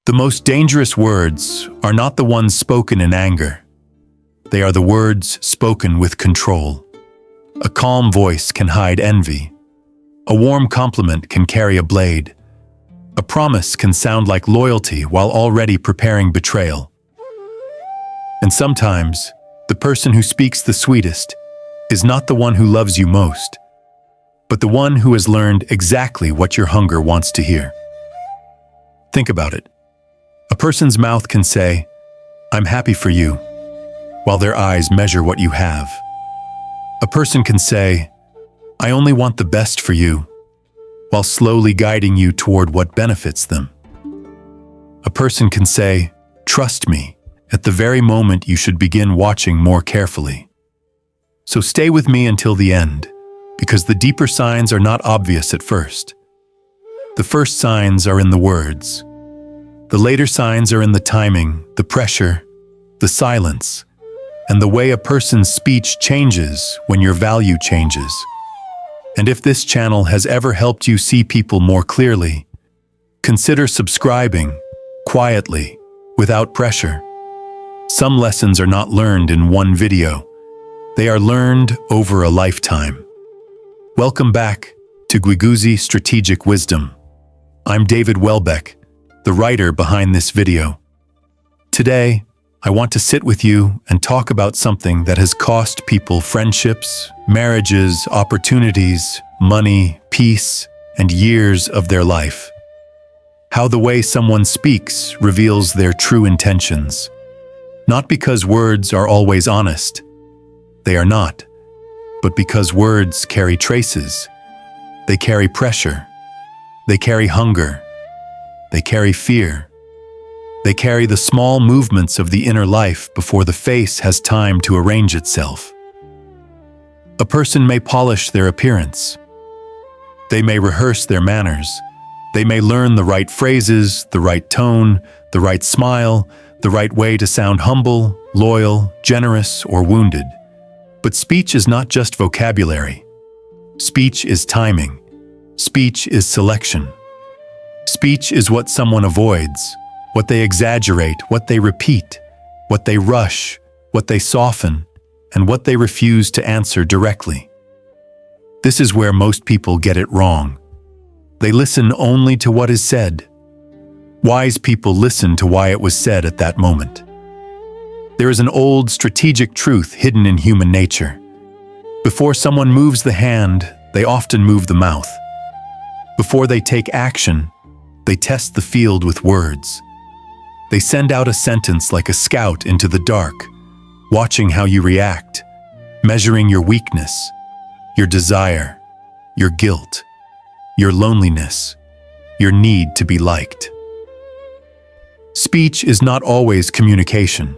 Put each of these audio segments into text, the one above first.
The most dangerous words are not the ones spoken in anger. They are the words spoken with control. A calm voice can hide envy. A warm compliment can carry a blade. A promise can sound like loyalty while already preparing betrayal. And sometimes, the person who speaks the sweetest is not the one who loves you most, but the one who has learned exactly what your hunger wants to hear. Think about it. A person's mouth can say, "I'm happy for you," while their eyes measure what you have. A person can say, "I only want the best for you," while slowly guiding you toward what benefits them. A person can say, "Trust me," at the very moment you should begin watching more carefully. So stay with me until the end, because the deeper signs are not obvious at first. The first signs are in the words. The later signs are in the timing, the pressure, the silence, and the way a person's speech changes when your value changes. And if this channel has ever helped you see people more clearly, consider subscribing, quietly, without pressure. Some lessons are not learned in one video. They are learned over a lifetime. Welcome back to Guiguzi Strategic Wisdom. I'm David Welbeck, the writer behind this video. Today, I want to sit with you and talk about something that has cost people friendships, marriages, opportunities, money, peace, and years of their life. How the way someone speaks reveals their true intentions. Not because words are always honest. They are not. But because words carry traces. They carry pressure. They carry hunger. They carry fear. They carry the small movements of the inner life before the face has time to arrange itself. A person may polish their appearance. They may rehearse their manners. They may learn the right phrases, the right tone, the right smile, the right way to sound humble, loyal, generous, or wounded. But speech is not just vocabulary. Speech is timing. Speech is selection. Speech is what someone avoids, what they exaggerate, what they repeat, what they rush, what they soften, and what they refuse to answer directly. This is where most people get it wrong. They listen only to what is said. Wise people listen to why it was said at that moment. There is an old strategic truth hidden in human nature. Before someone moves the hand, they often move the mouth. Before they take action, they test the field with words. They send out a sentence like a scout into the dark, watching how you react, measuring your weakness, your desire, your guilt, your loneliness, your need to be liked. Speech is not always communication.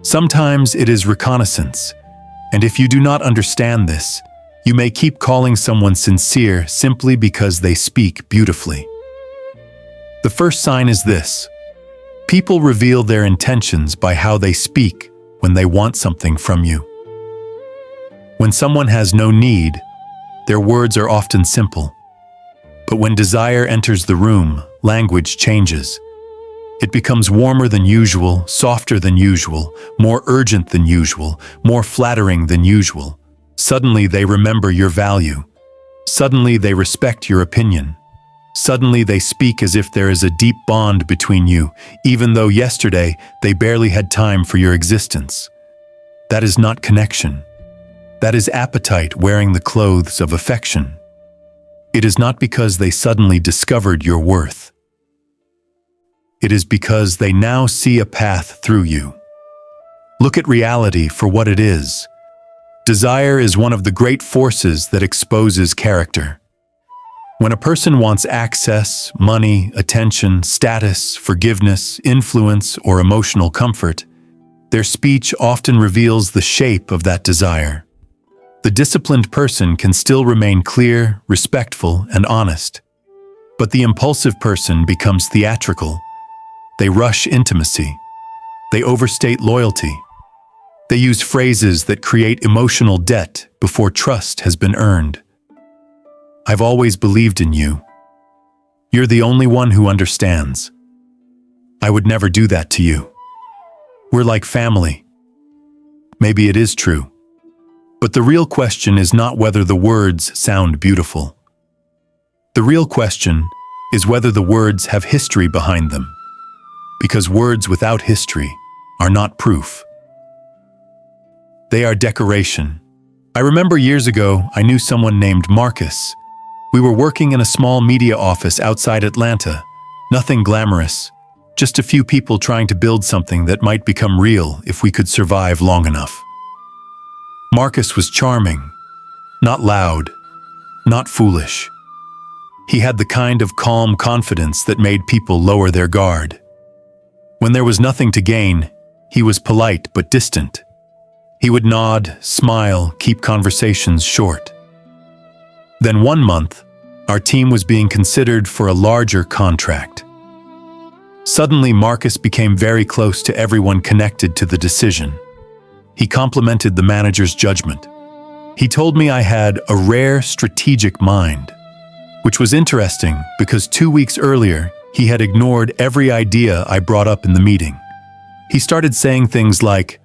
Sometimes it is reconnaissance, and if you do not understand this, you may keep calling someone sincere simply because they speak beautifully. The first sign is this. People reveal their intentions by how they speak when they want something from you. When someone has no need, their words are often simple. But when desire enters the room, language changes. It becomes warmer than usual, softer than usual, more urgent than usual, more flattering than usual. Suddenly they remember your value. Suddenly they respect your opinion. Suddenly they speak as if there is a deep bond between you, even though yesterday they barely had time for your existence. That is not connection. That is appetite wearing the clothes of affection. It is not because they suddenly discovered your worth. It is because they now see a path through you. Look at reality for what it is. Desire is one of the great forces that exposes character. When a person wants access, money, attention, status, forgiveness, influence, or emotional comfort, their speech often reveals the shape of that desire. The disciplined person can still remain clear, respectful, and honest. But the impulsive person becomes theatrical. They rush intimacy. They overstate loyalty. They use phrases that create emotional debt before trust has been earned. I've always believed in you. You're the only one who understands. I would never do that to you. We're like family. Maybe it is true. But the real question is not whether the words sound beautiful. The real question is whether the words have history behind them. Because words without history are not proof. They are decoration. I remember years ago, I knew someone named Marcus. We were working in a small media office outside Atlanta. Nothing glamorous, just a few people trying to build something that might become real if we could survive long enough. Marcus was charming, not loud, not foolish. He had the kind of calm confidence that made people lower their guard. When there was nothing to gain, he was polite but distant. He would nod, smile, keep conversations short. Then one month, our team was being considered for a larger contract. Suddenly, Marcus became very close to everyone connected to the decision. He complimented the manager's judgment. He told me I had a rare strategic mind, which was interesting because 2 weeks earlier, he had ignored every idea I brought up in the meeting. He started saying things like,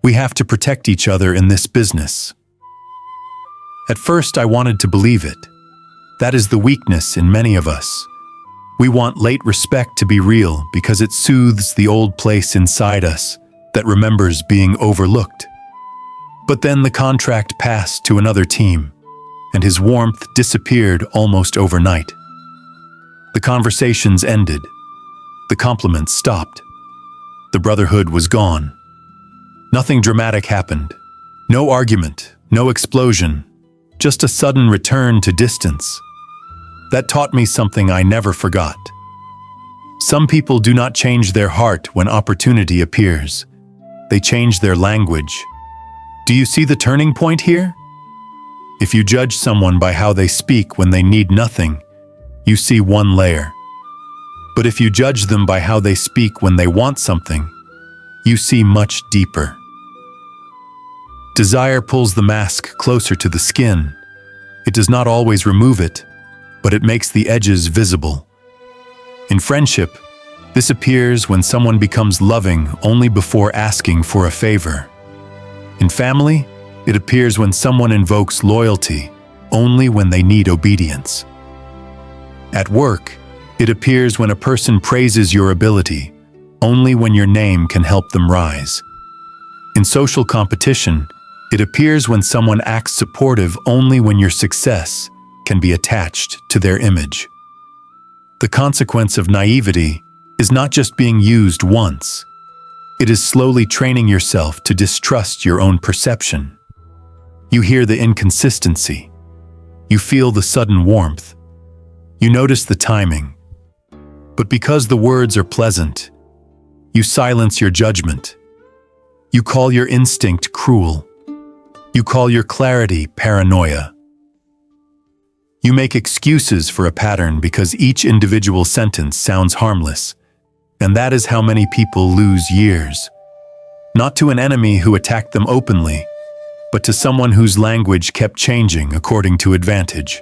"We have to protect each other in this business." At first, I wanted to believe it. That is the weakness in many of us. We want late respect to be real because it soothes the old place inside us that remembers being overlooked. But then the contract passed to another team, and his warmth disappeared almost overnight. The conversations ended. The compliments stopped. The brotherhood was gone. Nothing dramatic happened. No argument, no explosion, just a sudden return to distance. That taught me something I never forgot. Some people do not change their heart when opportunity appears. They change their language. Do you see the turning point here? If you judge someone by how they speak when they need nothing, you see one layer. But if you judge them by how they speak when they want something, you see much deeper. Desire pulls the mask closer to the skin. It does not always remove it, but it makes the edges visible. In friendship, this appears when someone becomes loving only before asking for a favor. In family, it appears when someone invokes loyalty only when they need obedience. At work, it appears when a person praises your ability only when your name can help them rise. In social competition, it appears when someone acts supportive only when your success can be attached to their image. The consequence of naivety is not just being used once. It is slowly training yourself to distrust your own perception. You hear the inconsistency. You feel the sudden warmth. You notice the timing. But because the words are pleasant, you silence your judgment. You call your instinct cruel. You call your clarity paranoia. You make excuses for a pattern because each individual sentence sounds harmless, and that is how many people lose years. Not to an enemy who attacked them openly, but to someone whose language kept changing according to advantage.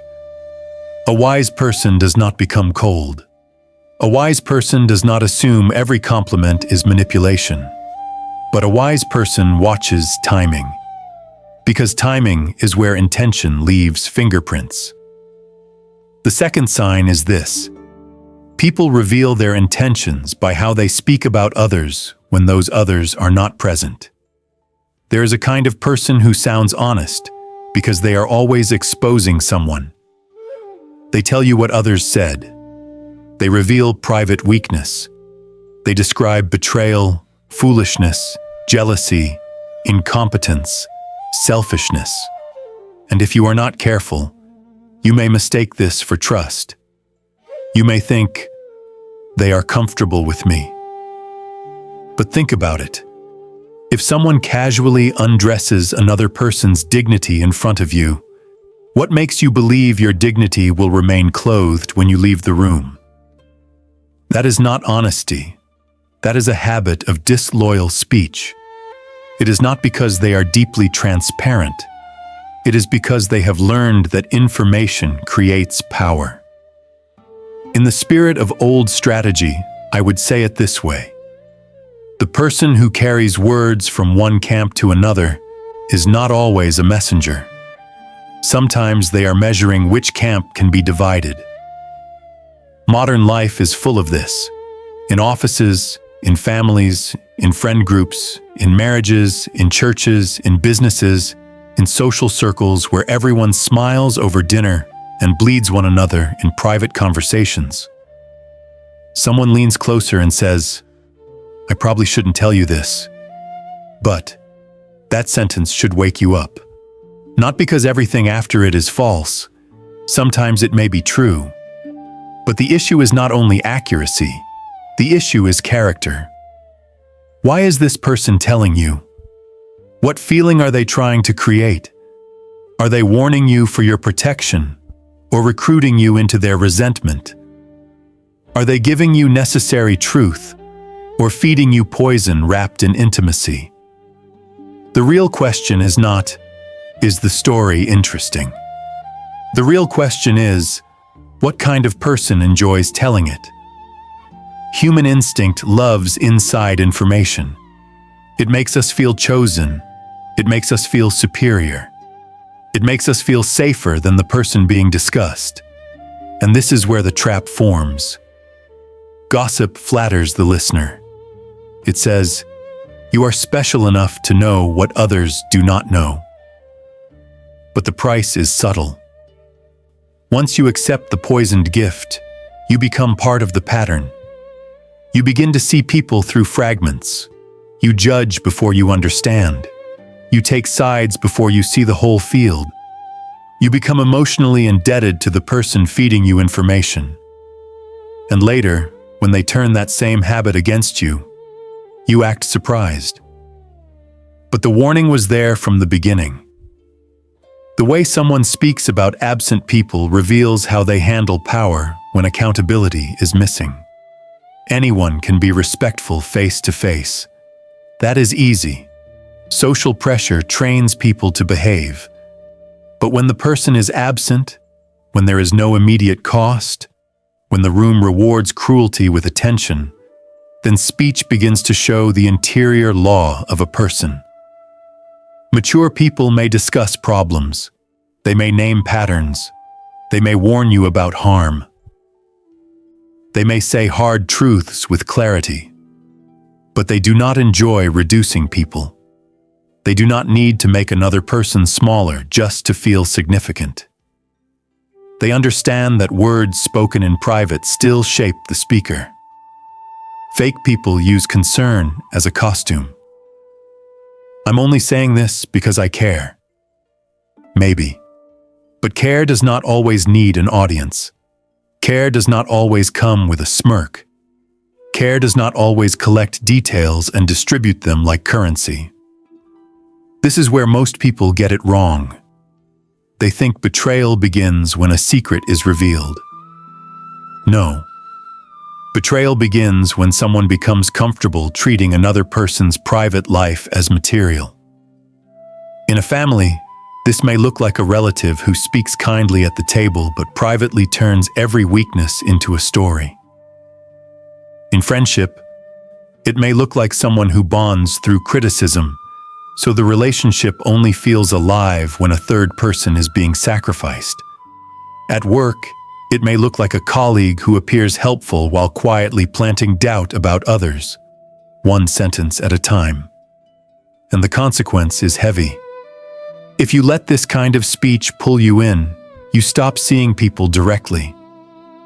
A wise person does not become cold. A wise person does not assume every compliment is manipulation, but a wise person watches timing, because timing is where intention leaves fingerprints. The second sign is this. People reveal their intentions by how they speak about others when those others are not present. There is a kind of person who sounds honest because they are always exposing someone. They tell you what others said. They reveal private weakness. They describe betrayal, foolishness, jealousy, incompetence, selfishness. And if you are not careful, you may mistake this for trust. You may think, they are comfortable with me. But think about it. If someone casually undresses another person's dignity in front of you, what makes you believe your dignity will remain clothed when you leave the room? That is not honesty. That is a habit of disloyal speech. It is not because they are deeply transparent. It is because they have learned that information creates power. In the spirit of old strategy, I would say it this way. The person who carries words from one camp to another is not always a messenger. Sometimes they are measuring which camp can be divided. Modern life is full of this. In offices, in families, in friend groups, in marriages, in churches, in businesses, in social circles where everyone smiles over dinner and bleeds one another in private conversations. Someone leans closer and says, "I probably shouldn't tell you this," but that sentence should wake you up. Not because everything after it is false. Sometimes it may be true. But the issue is not only accuracy. The issue is character. Why is this person telling you? What feeling are they trying to create? Are they warning you for your protection or recruiting you into their resentment? Are they giving you necessary truth or feeding you poison wrapped in intimacy? The real question is not, is the story interesting? The real question is, what kind of person enjoys telling it? Human instinct loves inside information. It makes us feel chosen. It makes us feel superior. It makes us feel safer than the person being discussed. And this is where the trap forms. Gossip flatters the listener. It says, "You are special enough to know what others do not know." But the price is subtle. Once you accept the poisoned gift, you become part of the pattern. You begin to see people through fragments. You judge before you understand. You take sides before you see the whole field. You become emotionally indebted to the person feeding you information. And later, when they turn that same habit against you, you act surprised. But the warning was there from the beginning. The way someone speaks about absent people reveals how they handle power when accountability is missing. Anyone can be respectful face to face. That is easy. Social pressure trains people to behave. But when the person is absent, when there is no immediate cost, when the room rewards cruelty with attention, then speech begins to show the interior law of a person. Mature people may discuss problems. They may name patterns. They may warn you about harm. They may say hard truths with clarity. But they do not enjoy reducing people. They do not need to make another person smaller just to feel significant. They understand that words spoken in private still shape the speaker. Fake people use concern as a costume. I'm only saying this because I care. Maybe. But care does not always need an audience. Care does not always come with a smirk. Care does not always collect details and distribute them like currency. This is where most people get it wrong. They think betrayal begins when a secret is revealed. No. Betrayal begins when someone becomes comfortable treating another person's private life as material. In a family, this may look like a relative who speaks kindly at the table but privately turns every weakness into a story. In friendship, it may look like someone who bonds through criticism, so the relationship only feels alive when a third person is being sacrificed. At work, it may look like a colleague who appears helpful while quietly planting doubt about others, one sentence at a time. And the consequence is heavy. If you let this kind of speech pull you in, you stop seeing people directly.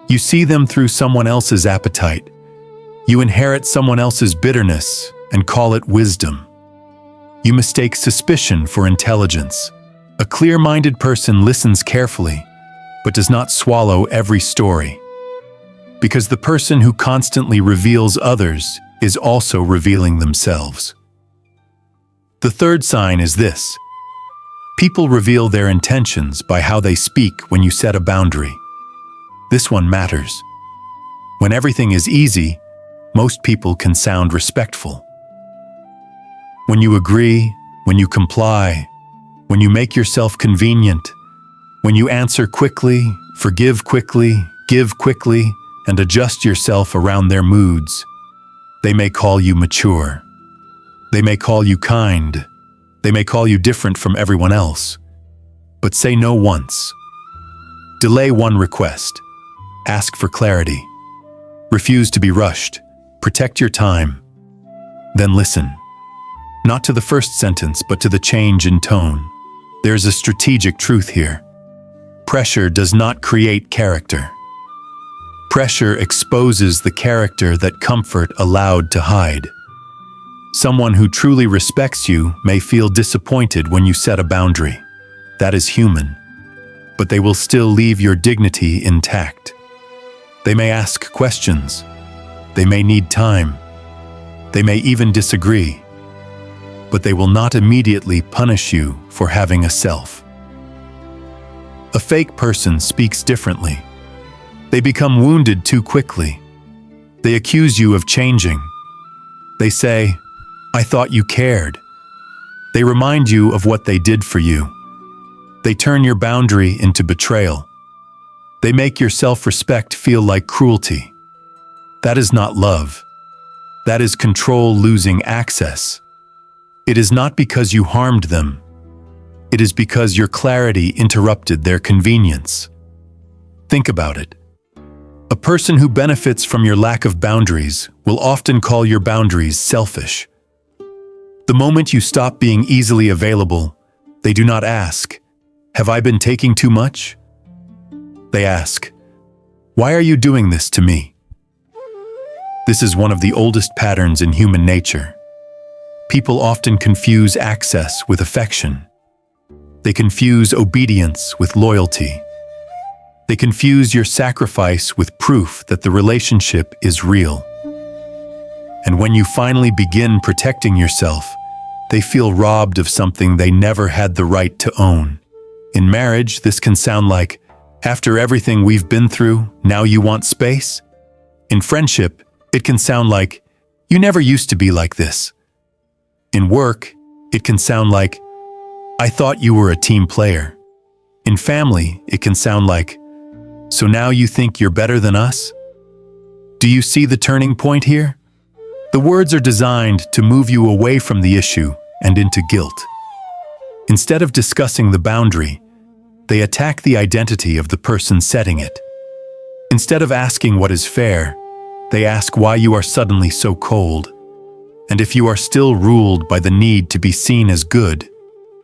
You see them through someone else's appetite. You inherit someone else's bitterness and call it wisdom. You mistake suspicion for intelligence. A clear-minded person listens carefully, but does not swallow every story. Because the person who constantly reveals others is also revealing themselves. The third sign is this. People reveal their intentions by how they speak when you set a boundary. This one matters. When everything is easy, most people can sound respectful. When you agree, when you comply, when you make yourself convenient, when you answer quickly, forgive quickly, give quickly, and adjust yourself around their moods. They may call you mature. They may call you kind. They may call you different from everyone else. But say no once. Delay one request. Ask for clarity. Refuse to be rushed. Protect your time. Then listen. Not to the first sentence, but to the change in tone. There's a strategic truth here. Pressure does not create character. Pressure exposes the character that comfort allowed to hide. Someone who truly respects you may feel disappointed when you set a boundary. That is human. But they will still leave your dignity intact. They may ask questions. They may need time. They may even disagree. But they will not immediately punish you for having a self. A fake person speaks differently. They become wounded too quickly. They accuse you of changing. They say, "I thought you cared." They remind you of what they did for you. They turn your boundary into betrayal. They make your self-respect feel like cruelty. That is not love. That is control losing access. It is not because you harmed them. It is because your clarity interrupted their convenience. Think about it. A person who benefits from your lack of boundaries will often call your boundaries selfish. The moment you stop being easily available, they do not ask, "Have I been taking too much?" They ask, "Why are you doing this to me?" This is one of the oldest patterns in human nature. People often confuse access with affection. They confuse obedience with loyalty. They confuse your sacrifice with proof that the relationship is real. And when you finally begin protecting yourself, they feel robbed of something they never had the right to own. In marriage, this can sound like, "After everything we've been through, now you want space?" In friendship, it can sound like, "You never used to be like this." In work, it can sound like, "I thought you were a team player." In family, it can sound like, "So now you think you're better than us?" Do you see the turning point here? The words are designed to move you away from the issue and into guilt. Instead of discussing the boundary, they attack the identity of the person setting it. Instead of asking what is fair, they ask why you are suddenly so cold. And if you are still ruled by the need to be seen as good,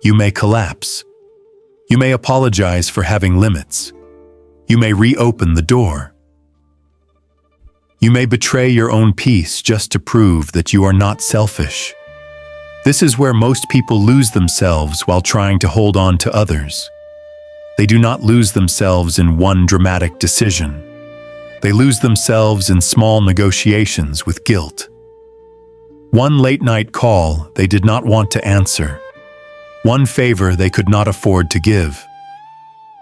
you may collapse. You may apologize for having limits. You may reopen the door. You may betray your own peace just to prove that you are not selfish. This is where most people lose themselves while trying to hold on to others. They do not lose themselves in one dramatic decision. They lose themselves in small negotiations with guilt. One late-night call they did not want to answer. One favor they could not afford to give.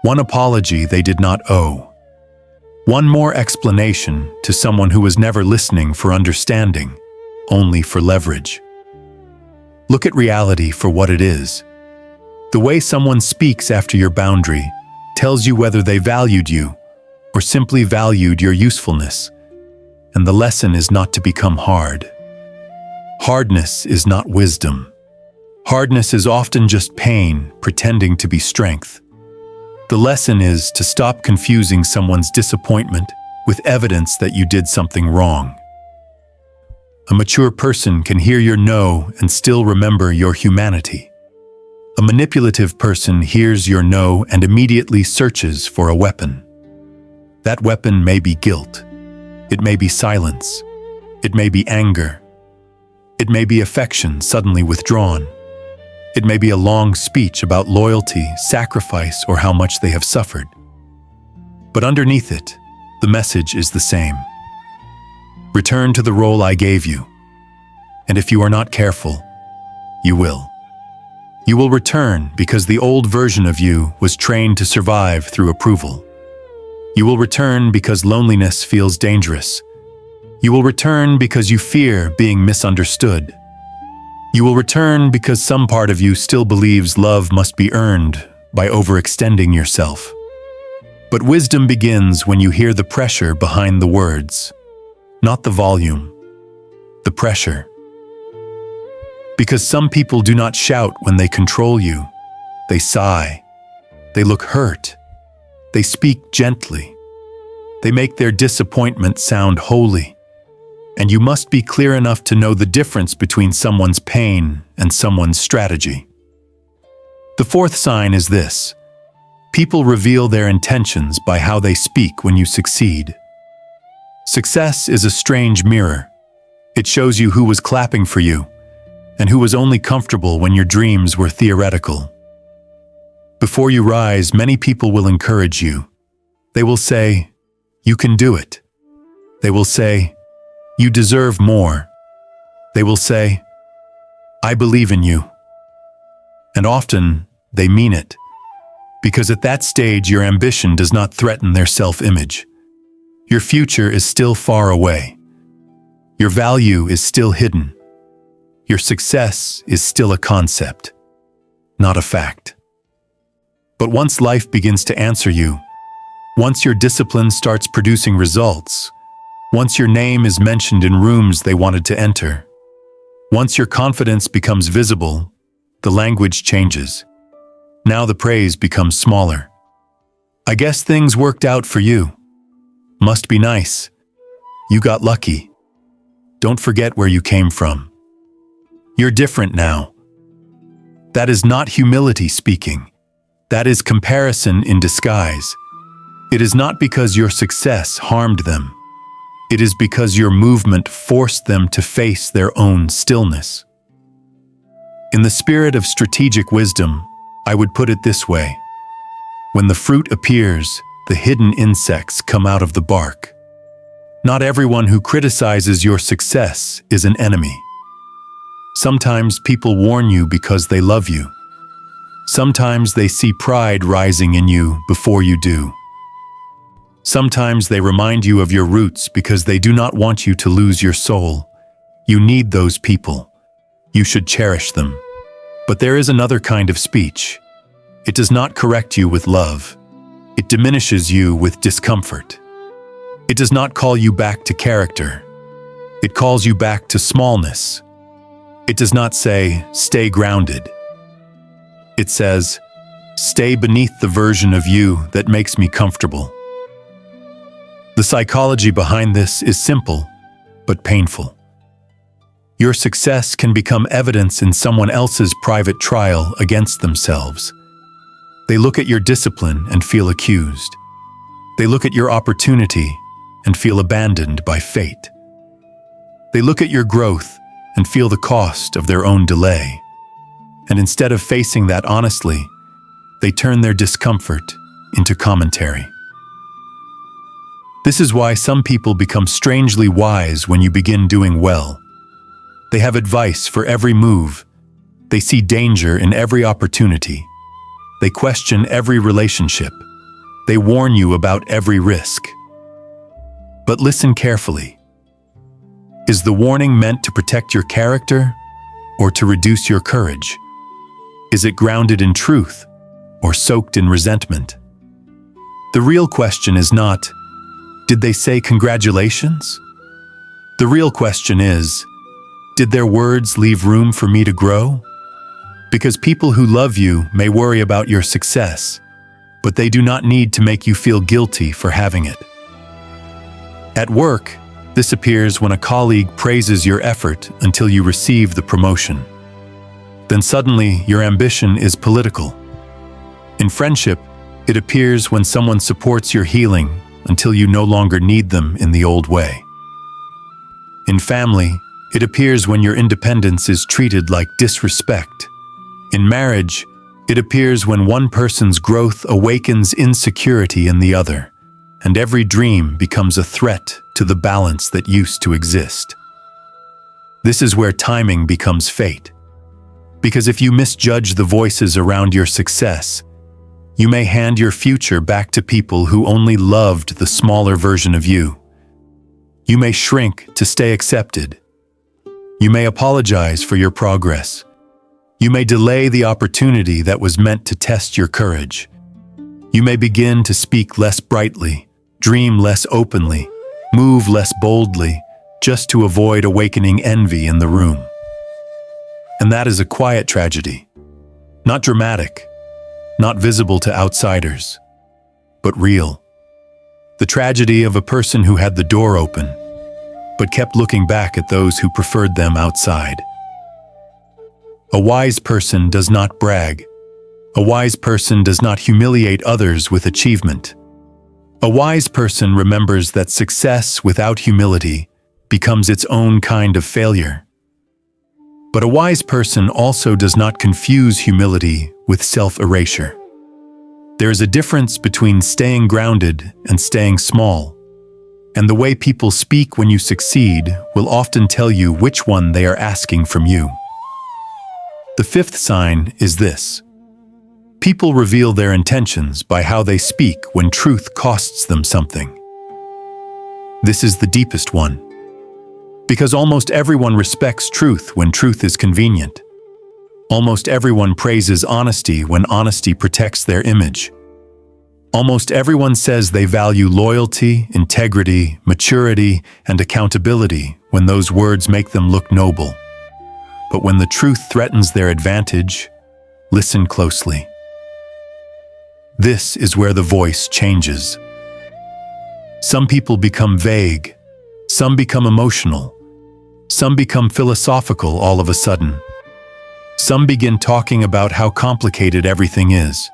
One apology they did not owe. One more explanation to someone who was never listening for understanding, only for leverage. Look at reality for what it is. The way someone speaks after your boundary tells you whether they valued you or simply valued your usefulness. And the lesson is not to become hard. Hardness is not wisdom. Hardness is often just pain pretending to be strength. The lesson is to stop confusing someone's disappointment with evidence that you did something wrong. A mature person can hear your no and still remember your humanity. A manipulative person hears your no and immediately searches for a weapon. That weapon may be guilt. It may be silence. It may be anger. It may be affection suddenly withdrawn. It may be a long speech about loyalty, sacrifice, or how much they have suffered. But underneath it, the message is the same. Return to the role I gave you. And if you are not careful, you will. You will return because the old version of you was trained to survive through approval. You will return because loneliness feels dangerous. You will return because you fear being misunderstood. You will return because some part of you still believes love must be earned by overextending yourself. But wisdom begins when you hear the pressure behind the words, not the volume, the pressure. Because some people do not shout when they control you. They sigh. They look hurt. They speak gently. They make their disappointment sound holy. And you must be clear enough to know the difference between someone's pain and someone's strategy. The fourth sign is this: people reveal their intentions by how they speak when you succeed. Success is a strange mirror. It shows you who was clapping for you and who was only comfortable when your dreams were theoretical. Before you rise, many people will encourage you. They will say, "You can do it." They will say, "You deserve more." They will say, "I believe in you." And often, they mean it. Because at that stage, your ambition does not threaten their self-image. Your future is still far away. Your value is still hidden. Your success is still a concept, not a fact. But once life begins to answer you, once your discipline starts producing results, once your name is mentioned in rooms they wanted to enter, once your confidence becomes visible, the language changes. Now the praise becomes smaller. "I guess things worked out for you. Must be nice. You got lucky. Don't forget where you came from. You're different now." That is not humility speaking. That is comparison in disguise. It is not because your success harmed them. It is because your movement forced them to face their own stillness. In the spirit of strategic wisdom, I would put it this way: when the fruit appears, the hidden insects come out of the bark. Not everyone who criticizes your success is an enemy. Sometimes people warn you because they love you. Sometimes they see pride rising in you before you do. Sometimes they remind you of your roots because they do not want you to lose your soul. You need those people. You should cherish them. But there is another kind of speech. It does not correct you with love. It diminishes you with discomfort. It does not call you back to character. It calls you back to smallness. It does not say, "Stay grounded." It says, "Stay beneath the version of you that makes me comfortable." The psychology behind this is simple, but painful. Your success can become evidence in someone else's private trial against themselves. They look at your discipline and feel accused. They look at your opportunity and feel abandoned by fate. They look at your growth and feel the cost of their own delay. And instead of facing that honestly, they turn their discomfort into commentary. This is why some people become strangely wise when you begin doing well. They have advice for every move. They see danger in every opportunity. They question every relationship. They warn you about every risk. But listen carefully. Is the warning meant to protect your character or to reduce your courage? Is it grounded in truth or soaked in resentment? The real question is not, did they say congratulations? The real question is, did their words leave room for me to grow? Because people who love you may worry about your success, but they do not need to make you feel guilty for having it. At work, this appears when a colleague praises your effort until you receive the promotion. Then suddenly, your ambition is political. In friendship, it appears when someone supports your healing until you no longer need them in the old way. In family, it appears when your independence is treated like disrespect. In marriage, it appears when one person's growth awakens insecurity in the other, and every dream becomes a threat to the balance that used to exist. This is where timing becomes fate. Because if you misjudge the voices around your success, you may hand your future back to people who only loved the smaller version of you. You may shrink to stay accepted. You may apologize for your progress. You may delay the opportunity that was meant to test your courage. You may begin to speak less brightly, dream less openly, move less boldly, just to avoid awakening envy in the room. And that is a quiet tragedy. Not dramatic, not visible to outsiders, but real. The tragedy of a person who had the door open, but kept looking back at those who preferred them outside. A wise person does not brag. A wise person does not humiliate others with achievement. A wise person remembers that success without humility becomes its own kind of failure. But a wise person also does not confuse humility with self-erasure. There is a difference between staying grounded and staying small, and the way people speak when you succeed will often tell you which one they are asking from you. The fifth sign is this. People reveal their intentions by how they speak when truth costs them something. This is the deepest one, because almost everyone respects truth when truth is convenient. Almost everyone praises honesty when honesty protects their image. Almost everyone says they value loyalty, integrity, maturity, and accountability when those words make them look noble. But when the truth threatens their advantage, listen closely. This is where the voice changes. Some people become vague, some become emotional, some become philosophical all of a sudden. Some begin talking about how complicated everything is.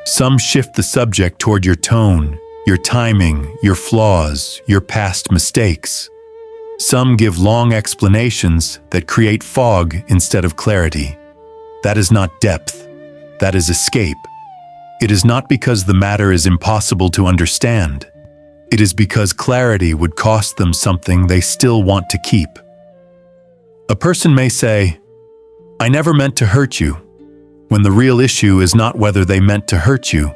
Some shift the subject toward your tone, your timing, your flaws, your past mistakes. Some give long explanations that create fog instead of clarity. That is not depth. That is escape. It is not because the matter is impossible to understand. It is because clarity would cost them something they still want to keep. A person may say, "I never meant to hurt you," when the real issue is not whether they meant to hurt you,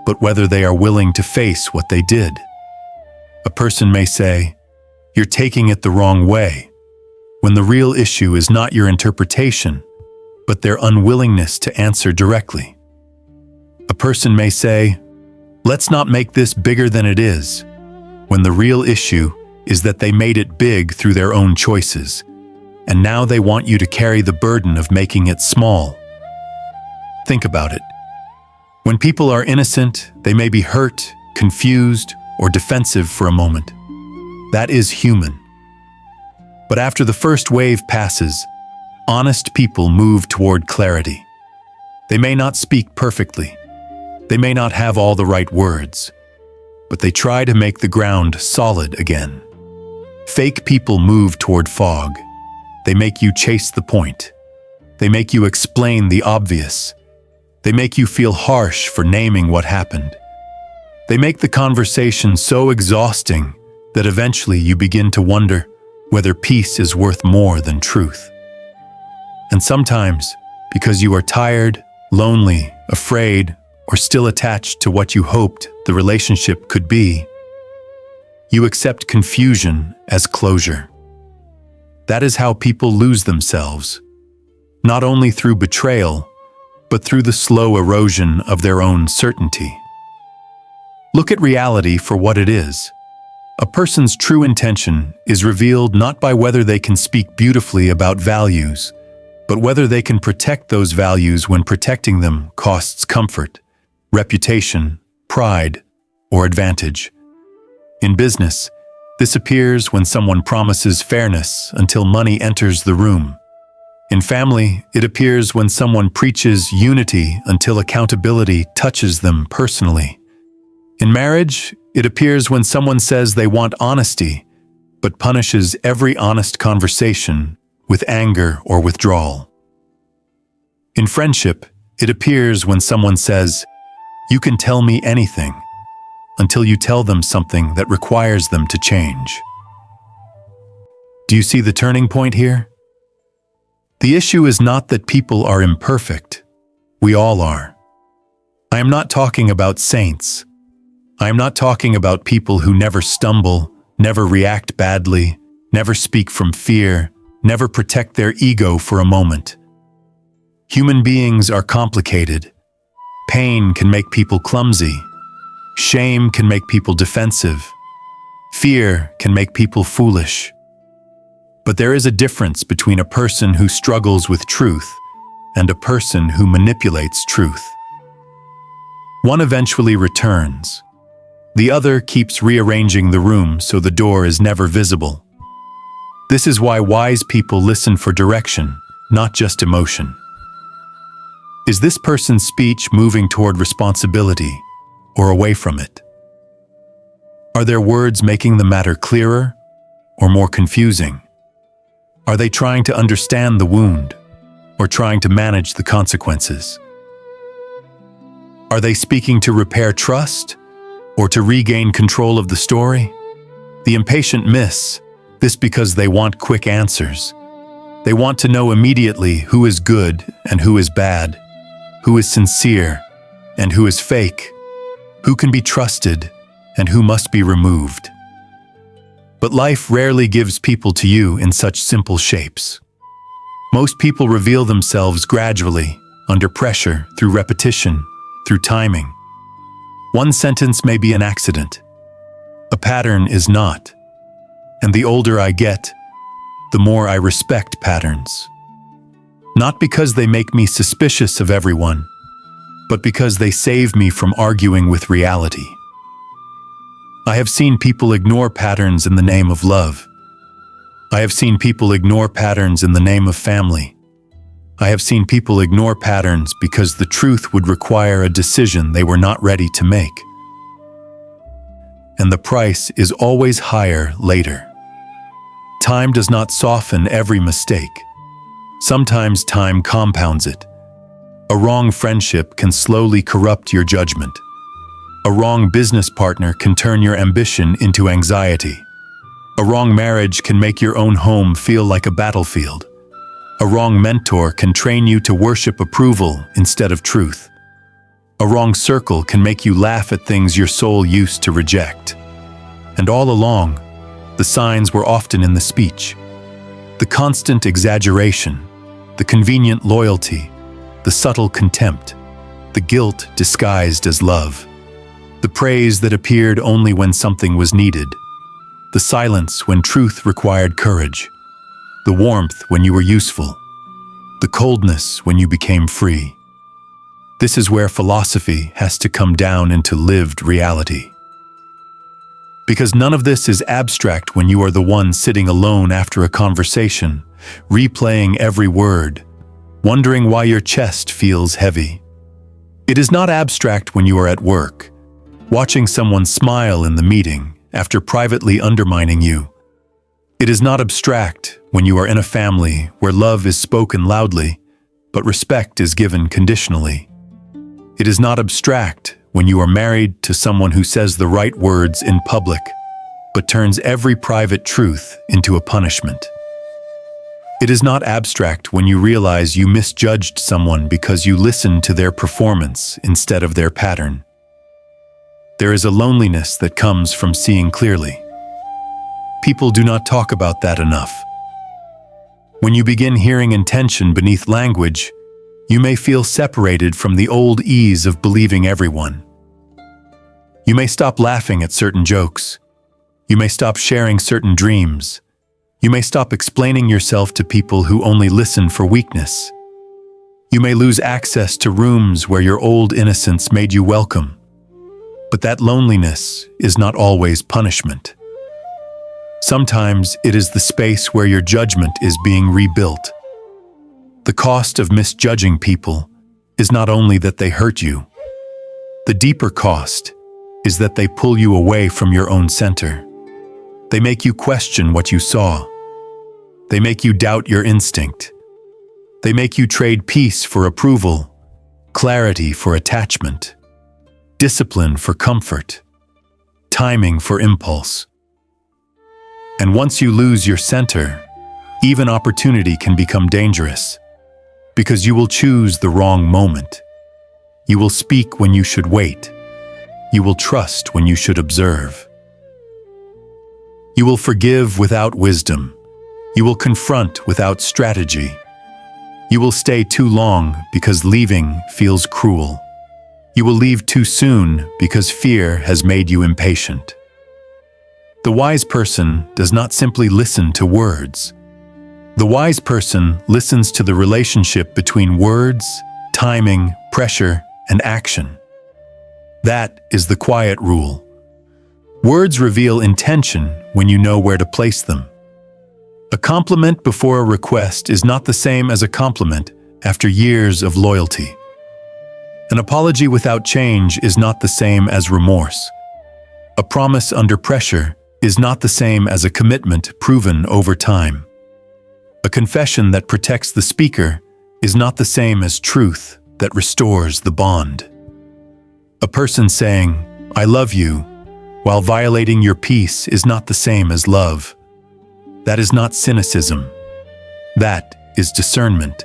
but whether they are willing to face what they did. A person may say, "You're taking it the wrong way," when the real issue is not your interpretation, but their unwillingness to answer directly. A person may say, "Let's not make this bigger than it is," when the real issue is that they made it big through their own choices, and now they want you to carry the burden of making it small. Think about it. When people are innocent, they may be hurt, confused, or defensive for a moment. That is human. But after the first wave passes, honest people move toward clarity. They may not speak perfectly. They may not have all the right words, but they try to make the ground solid again. Fake people move toward fog. They make you chase the point. They make you explain the obvious. They make you feel harsh for naming what happened. They make the conversation so exhausting that eventually you begin to wonder whether peace is worth more than truth. And sometimes, because you are tired, lonely, afraid, or still attached to what you hoped the relationship could be, you accept confusion as closure. That is how people lose themselves, not only through betrayal, but through the slow erosion of their own certainty. Look at reality for what it is. A person's true intention is revealed not by whether they can speak beautifully about values, but whether they can protect those values when protecting them costs comfort, reputation, pride, or advantage. In business, this appears when someone promises fairness until money enters the room. In family, it appears when someone preaches unity until accountability touches them personally. In marriage, it appears when someone says they want honesty, but punishes every honest conversation with anger or withdrawal. In friendship, it appears when someone says, "You can tell me anything," until you tell them something that requires them to change. Do you see the turning point here? The issue is not that people are imperfect. We all are. I am not talking about saints. I am not talking about people who never stumble, never react badly, never speak from fear, never protect their ego for a moment. Human beings are complicated. Pain can make people clumsy. Shame can make people defensive. Fear can make people foolish. But there is a difference between a person who struggles with truth and a person who manipulates truth. One eventually returns. The other keeps rearranging the room so the door is never visible. This is why wise people listen for direction, not just emotion. Is this person's speech moving toward responsibility or away from it? Are their words making the matter clearer or more confusing? Are they trying to understand the wound or trying to manage the consequences? Are they speaking to repair trust or to regain control of the story? The impatient miss this because they want quick answers. They want to know immediately who is good and who is bad, who is sincere and who is fake, who can be trusted and who must be removed. But life rarely gives people to you in such simple shapes. Most people reveal themselves gradually, under pressure, through repetition, through timing. One sentence may be an accident. A pattern is not. And the older I get, the more I respect patterns. Not because they make me suspicious of everyone, but because they save me from arguing with reality. I have seen people ignore patterns in the name of love. I have seen people ignore patterns in the name of family. I have seen people ignore patterns because the truth would require a decision they were not ready to make. And the price is always higher later. Time does not soften every mistake. Sometimes time compounds it. A wrong friendship can slowly corrupt your judgment. A wrong business partner can turn your ambition into anxiety. A wrong marriage can make your own home feel like a battlefield. A wrong mentor can train you to worship approval instead of truth. A wrong circle can make you laugh at things your soul used to reject. And all along, the signs were often in the speech. The constant exaggeration, the convenient loyalty, the subtle contempt, the guilt disguised as love, the praise that appeared only when something was needed, the silence when truth required courage, the warmth when you were useful, the coldness when you became free. This is where philosophy has to come down into lived reality. Because none of this is abstract when you are the one sitting alone after a conversation, replaying every word, wondering why your chest feels heavy. It is not abstract when you are at work, watching someone smile in the meeting after privately undermining you. It is not abstract when you are in a family where love is spoken loudly, but respect is given conditionally. It is not abstract when you are married to someone who says the right words in public, but turns every private truth into a punishment. It is not abstract when you realize you misjudged someone because you listened to their performance instead of their pattern. There is a loneliness that comes from seeing clearly. People do not talk about that enough. When you begin hearing intention beneath language, you may feel separated from the old ease of believing everyone. You may stop laughing at certain jokes. You may stop sharing certain dreams. You may stop explaining yourself to people who only listen for weakness. You may lose access to rooms where your old innocence made you welcome. But that loneliness is not always punishment. Sometimes it is the space where your judgment is being rebuilt. The cost of misjudging people is not only that they hurt you. The deeper cost is that they pull you away from your own center. They make you question what you saw. They make you doubt your instinct. They make you trade peace for approval, clarity for attachment, discipline for comfort, timing for impulse. And once you lose your center, even opportunity can become dangerous, because you will choose the wrong moment. You will speak when you should wait. You will trust when you should observe. You will forgive without wisdom. You will confront without strategy. You will stay too long because leaving feels cruel. You will leave too soon because fear has made you impatient. The wise person does not simply listen to words. The wise person listens to the relationship between words, timing, pressure, and action. That is the quiet rule. Words reveal intention when you know where to place them. A compliment before a request is not the same as a compliment after years of loyalty. An apology without change is not the same as remorse. A promise under pressure is not the same as a commitment proven over time. A confession that protects the speaker is not the same as truth that restores the bond. A person saying, "I love you," while violating your peace is not the same as love. That is not cynicism. That is discernment.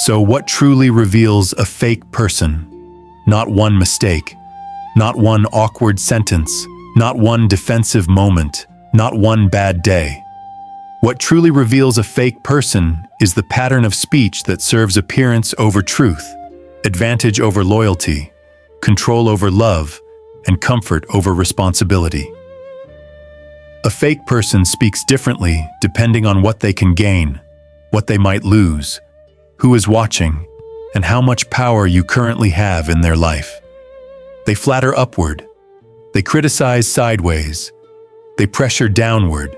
So what truly reveals a fake person? Not one mistake, not one awkward sentence, not one defensive moment, not one bad day. What truly reveals a fake person is the pattern of speech that serves appearance over truth, advantage over loyalty, control over love, and comfort over responsibility. A fake person speaks differently depending on what they can gain, what they might lose, who is watching, and how much power you currently have in their life. They flatter upward. They criticize sideways. They pressure downward.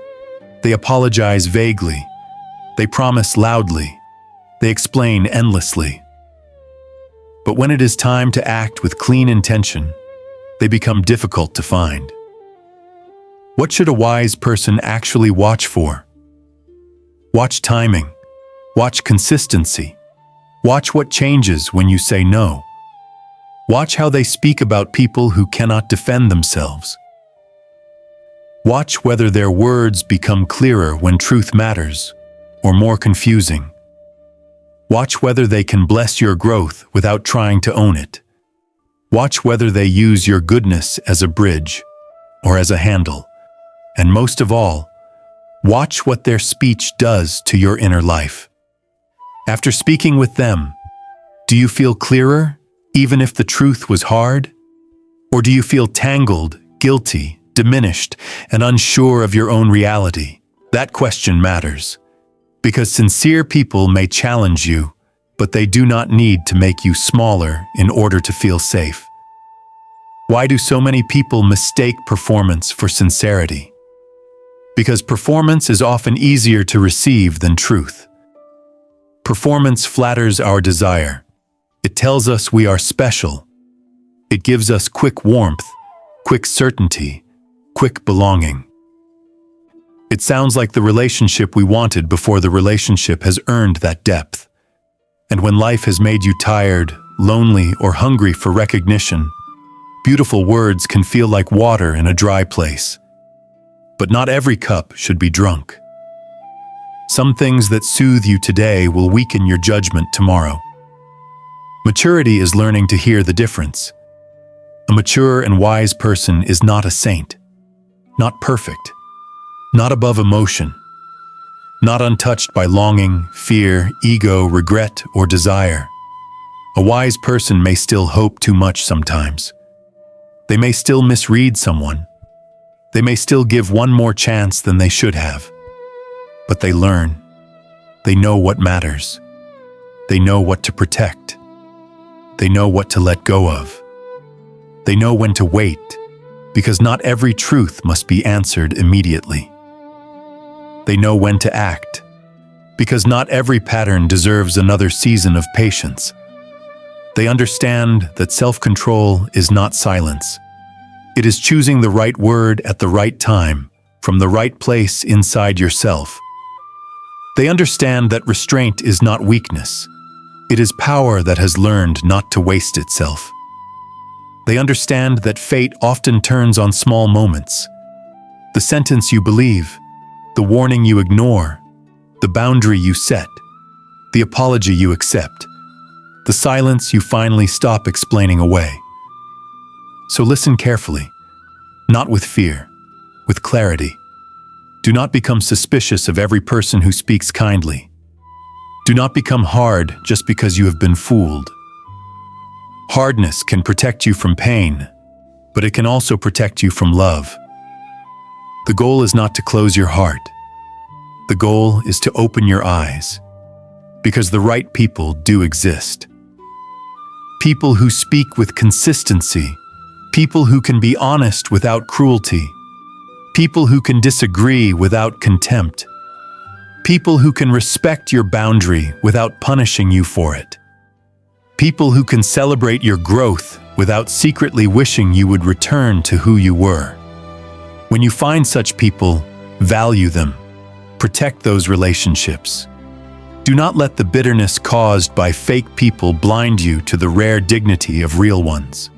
They apologize vaguely. They promise loudly. They explain endlessly. But when it is time to act with clean intention, they become difficult to find. What should a wise person actually watch for? Watch timing. Watch consistency. Watch what changes when you say no. Watch how they speak about people who cannot defend themselves. Watch whether their words become clearer when truth matters, or more confusing. Watch whether they can bless your growth without trying to own it. Watch whether they use your goodness as a bridge or as a handle. And most of all, watch what their speech does to your inner life. After speaking with them, do you feel clearer, even if the truth was hard? Or do you feel tangled, guilty, diminished, and unsure of your own reality? That question matters, because sincere people may challenge you, but they do not need to make you smaller in order to feel safe. Why do so many people mistake performance for sincerity? Because performance is often easier to receive than truth. Performance flatters our desire. It tells us we are special. It gives us quick warmth, quick certainty, quick belonging. It sounds like the relationship we wanted before the relationship has earned that depth. And when life has made you tired, lonely, or hungry for recognition, beautiful words can feel like water in a dry place. But not every cup should be drunk. Some things that soothe you today will weaken your judgment tomorrow. Maturity is learning to hear the difference. A mature and wise person is not a saint, not perfect, not above emotion, not untouched by longing, fear, ego, regret, or desire. A wise person may still hope too much sometimes. They may still misread someone. They may still give one more chance than they should have. But they learn. They know what matters. They know what to protect. They know what to let go of. They know when to wait, because not every truth must be answered immediately. They know when to act, because not every pattern deserves another season of patience. They understand that self-control is not silence. It is choosing the right word at the right time, from the right place inside yourself. They understand that restraint is not weakness. It is power that has learned not to waste itself. They understand that fate often turns on small moments. The sentence you believe, the warning you ignore, the boundary you set, the apology you accept, the silence you finally stop explaining away. So listen carefully, not with fear, with clarity. Do not become suspicious of every person who speaks kindly. Do not become hard just because you have been fooled. Hardness can protect you from pain, but it can also protect you from love. The goal is not to close your heart. The goal is to open your eyes, because the right people do exist. People who speak with consistency, people who can be honest without cruelty, people who can disagree without contempt, people who can respect your boundary without punishing you for it, people who can celebrate your growth without secretly wishing you would return to who you were. When you find such people, value them. Protect those relationships. Do not let the bitterness caused by fake people blind you to the rare dignity of real ones.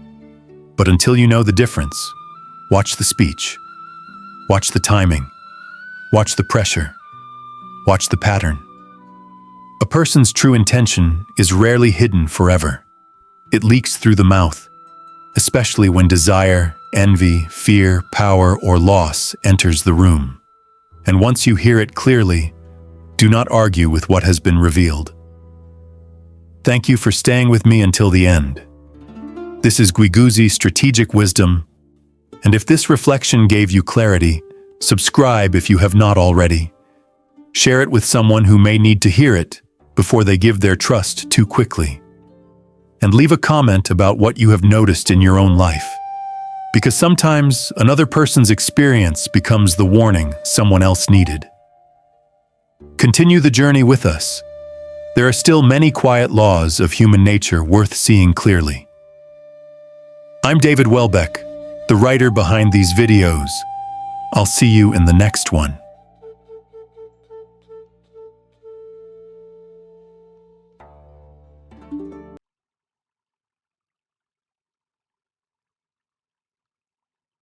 But until you know the difference, watch the speech. Watch the timing. Watch the pressure. Watch the pattern. A person's true intention is rarely hidden forever. It leaks through the mouth, especially when desire, envy, fear, power, or loss enters the room. And once you hear it clearly, do not argue with what has been revealed. Thank you for staying with me until the end. This is Guiguzi Strategic Wisdom, and if this reflection gave you clarity, subscribe if you have not already. Share it with someone who may need to hear it before they give their trust too quickly. And leave a comment about what you have noticed in your own life. Because sometimes another person's experience becomes the warning someone else needed. Continue the journey with us. There are still many quiet laws of human nature worth seeing clearly. I'm David Welbeck, the writer behind these videos. I'll see you in the next one.